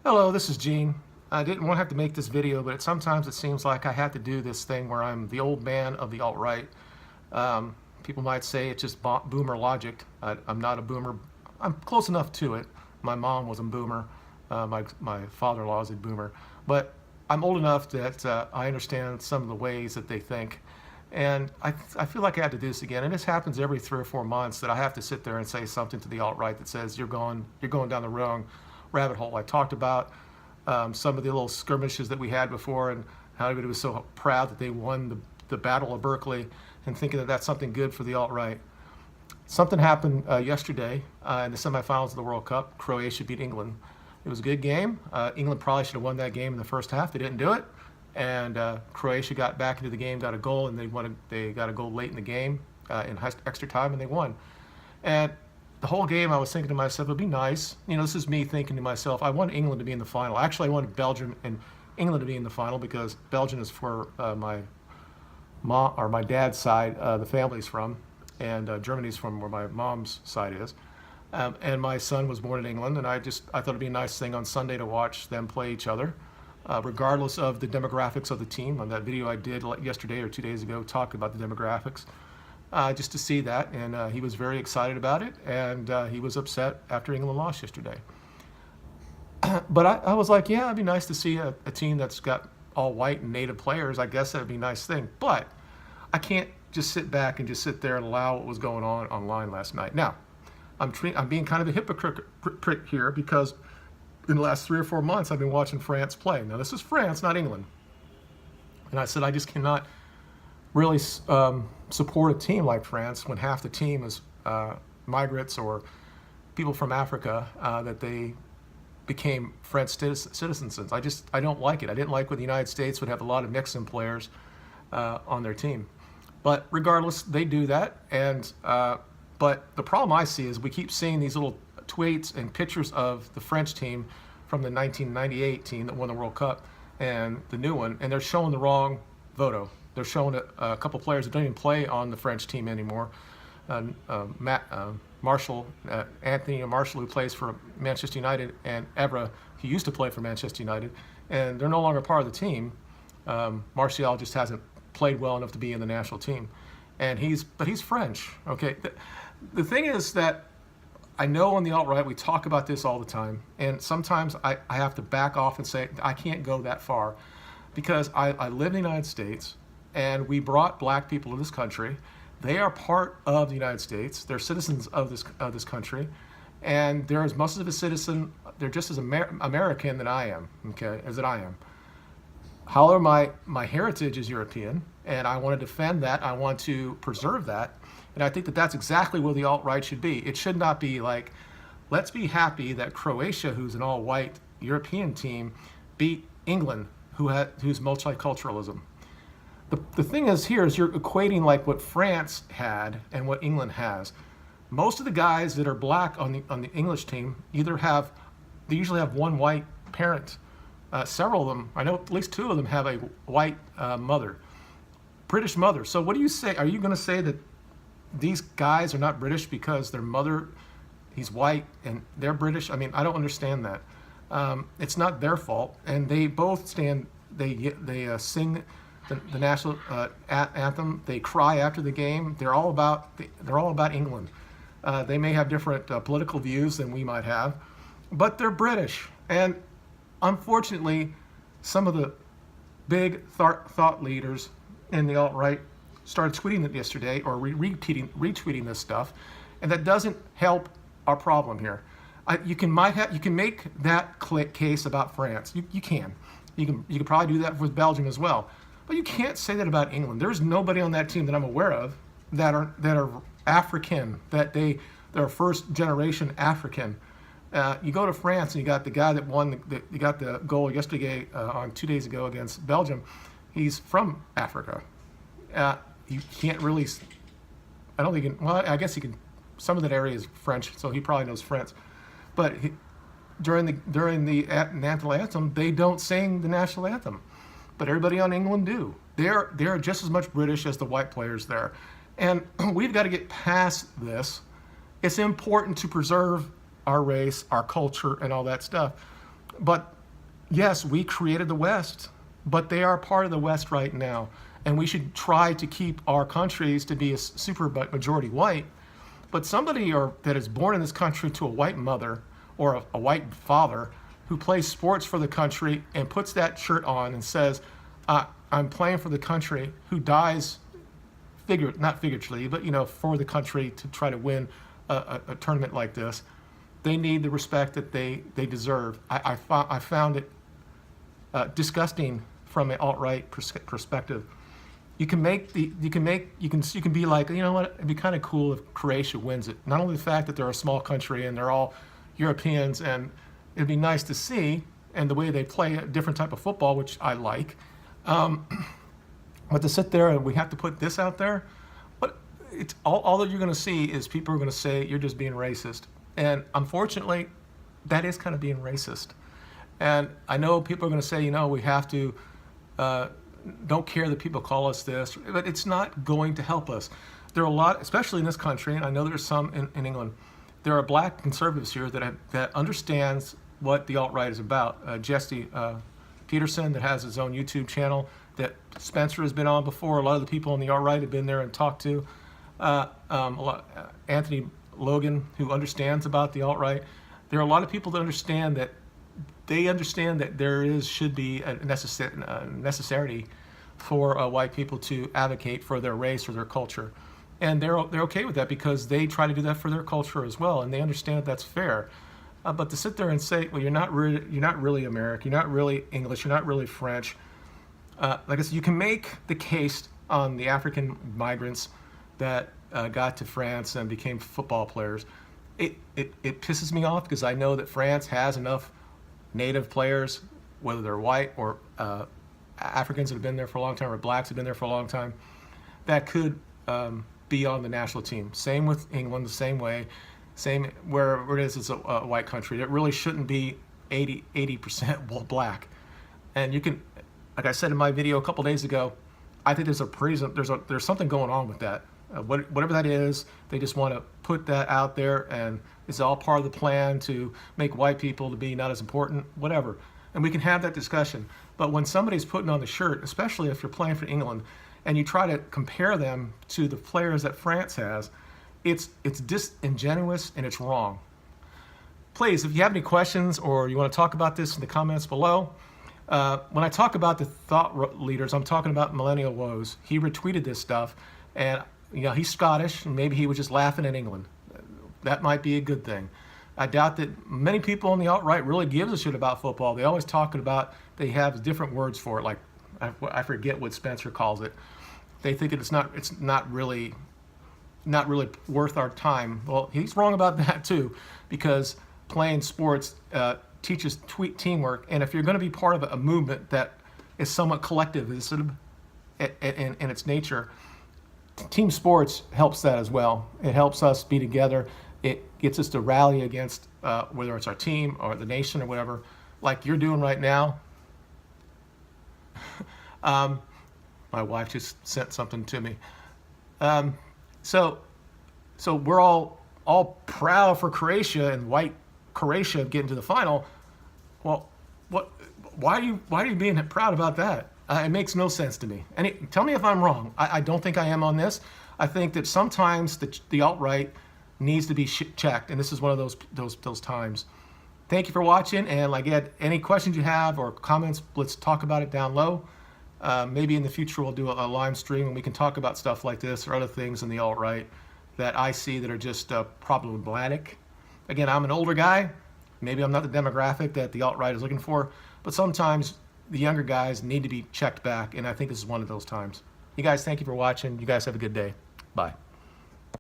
Hello, this is Gene. I didn't want to have to make this video, but sometimes it seems like I have to do this thing where I'm the old man of the alt-right. People might say it's just boomer logic. I'm not a boomer. I'm close enough to it. My mom was a boomer. My father-in-law is a boomer. But I'm old enough that I understand some of the ways that they think. And I feel like I have to do this again. And this happens every 3 or 4 months that I have to sit there and say something to the alt-right that says you're going down the wrong rabbit hole. I talked about some of the little skirmishes that we had before and how everybody was so proud that they won the Battle of Berkeley and thinking that that's something good for the alt-right. Something happened yesterday in the semifinals of the World Cup. Croatia beat England. It was a good game. England probably should have won that game in the first half. They didn't do it. And Croatia got back into the game, got a goal, and they got a goal late in the game in extra time, and they won. And the whole game I was thinking to myself, it'd be nice. This is me thinking to myself, I want England to be in the final. Actually, I wanted Belgium and England to be in the final because Belgium is for my mom or my dad's side, the family's from, and Germany's from where my mom's side is. And my son was born in England, and I thought it'd be a nice thing on Sunday to watch them play each other, regardless of the demographics of the team. On that video I did yesterday or 2 days ago, talked about the demographics. Just to see that, and he was very excited about it, and he was upset after England lost yesterday. But I was like, yeah, it'd be nice to see a team that's got all white and native players. I guess that'd be a nice thing. But I can't just sit back and just sit there and allow what was going on online last night. Now, I'm being kind of a hypocrite here because in the last 3 or 4 months I've been watching France play. Now, this is France, not England. And I said I just cannot really support a team like France when half the team is migrants or people from Africa that they became French citizens. I don't like it. I didn't like when the United States would have a lot of Mexican players on their team. But regardless, they do that. And but the problem I see is we keep seeing these little tweets and pictures of the French team from the 1998 team that won the World Cup and the new one, and they're showing the wrong photo. They're showing a couple players that don't even play on the French team anymore. Marshall, Anthony Marshall, who plays for Manchester United, and Evra, who used to play for Manchester United, and they're no longer part of the team. Martial just hasn't played well enough to be in the national team, and he's French. Okay, the thing is that I know on the alt-right we talk about this all the time, and sometimes I have to back off and say I can't go that far because I live in the United States. And we brought black people to this country. They are part of the United States. They're citizens of this country, and they're as much of a citizen. They're just as American than I am. Okay, as that I am. However, my heritage is European, and I want to defend that. I want to preserve that, and I think that that's exactly where the alt-right should be. It should not be like, let's be happy that Croatia, who's an all-white European team, beat England, who's multiculturalism. The thing is here is you're equating like what France had and what England has. Most of the guys that are black on the English team they usually have one white parent. Several of them, I know at least 2 of them have a white mother, British mother. So what do you say? Are you going to say that these guys are not British because their mother, he's white and they're British? I mean, I don't understand that. It's not their fault, and they both stand. They sing the national anthem. They cry after the game. They're all about England. They may have different political views than we might have, but they're British. And unfortunately, some of the big thought leaders in the alt-right started tweeting it yesterday or retweeting this stuff, and that doesn't help our problem here. You can make that case about France. You can probably do that with Belgium as well. But you can't say that about England. There's nobody on that team that I'm aware of that are African, they're first generation African. You go to France and you got the guy that you got the goal yesterday on 2 days ago against Belgium. He's from Africa. You can't really. I don't think. Well, I guess he can. Some of that area is French, so he probably knows French. But during the national anthem, they don't sing the national anthem. But everybody on England do. They're just as much British as the white players there. And we've got to get past this. It's important to preserve our race, our culture, and all that stuff. But yes, we created the West, but they are part of the West right now. And we should try to keep our countries to be a super majority white. But somebody that is born in this country to a white mother or a white father who plays sports for the country and puts that shirt on and says, I'm playing for the country, who dies, not figuratively, but for the country to try to win a tournament like this, they need the respect that they deserve. I found it disgusting from an alt-right perspective. You can be like, you know what, it'd be kind of cool if Croatia wins it. Not only the fact that they're a small country and they're all Europeans, and it'd be nice to see, and the way they play a different type of football, which I like. But to sit there and we have to put this out there, but it's all that you're going to see is people are going to say you're just being racist. And unfortunately, that is kind of being racist. And I know people are going to say, we have to, don't care that people call us this, but it's not going to help us. There are a lot, especially in this country, and I know there's some in England, there are black conservatives here that understands what the alt-right is about. Jesse Peterson, that has his own YouTube channel, that Spencer has been on before. A lot of the people on the alt-right have been there and talked to. Anthony Logan, who understands about the alt-right. There are a lot of people that understand that should be a necessity for white people to advocate for their race or their culture. And they're okay with that because they try to do that for their culture as well, and they understand that's fair. But to sit there and say, well, you're not really American, you're not really English, you're not really French. Like I said, you can make the case on the African migrants that got to France and became football players. It pisses me off because I know that France has enough native players, whether they're white or Africans that have been there for a long time or blacks have been there for a long time, that could be on the national team. Same with England, the same way. Same where it is, it's a white country. It really shouldn't be 80% black. And you can, like I said in my video a couple days ago, I think there's something going on with that. Whatever that is, they just want to put that out there, and it's all part of the plan to make white people to be not as important, whatever. And we can have that discussion. But when somebody's putting on the shirt, especially if you're playing for England, and you try to compare them to the players that France has, it's disingenuous and it's wrong. Please, if you have any questions or you want to talk about this in the comments below. When I talk about the thought leaders, I'm talking about Millennial Woes. He retweeted this stuff, and he's Scottish, and maybe he was just laughing at England. That might be a good thing. I doubt that many people on the alt-right really gives a shit about football. They always talk about, they have different words for it, like I forget what Spencer calls it. They think it's not really worth our time. Well, he's wrong about that too, because playing sports teaches teamwork, and if you're going to be part of a movement that is somewhat collective in its nature, team sports helps that as well. It helps us be together. It gets us to rally against whether it's our team or the nation or whatever, like you're doing right now. My wife just sent something to me. So we're all proud for Croatia and white Croatia getting to the final. Well, why are you being proud about that? It makes no sense to me. Tell me if I'm wrong. I don't think I am on this. I think that sometimes the alt-right needs to be checked, and this is one of those times. Thank you for watching, and again, any questions you have or comments, let's talk about it down low. Maybe in the future we'll do a live stream and we can talk about stuff like this or other things in the alt-right that I see that are just problematic. Again, I'm an older guy. Maybe I'm not the demographic that the alt-right is looking for, but sometimes the younger guys need to be checked back, and I think this is one of those times. You guys, thank you for watching. You guys have a good day. Bye.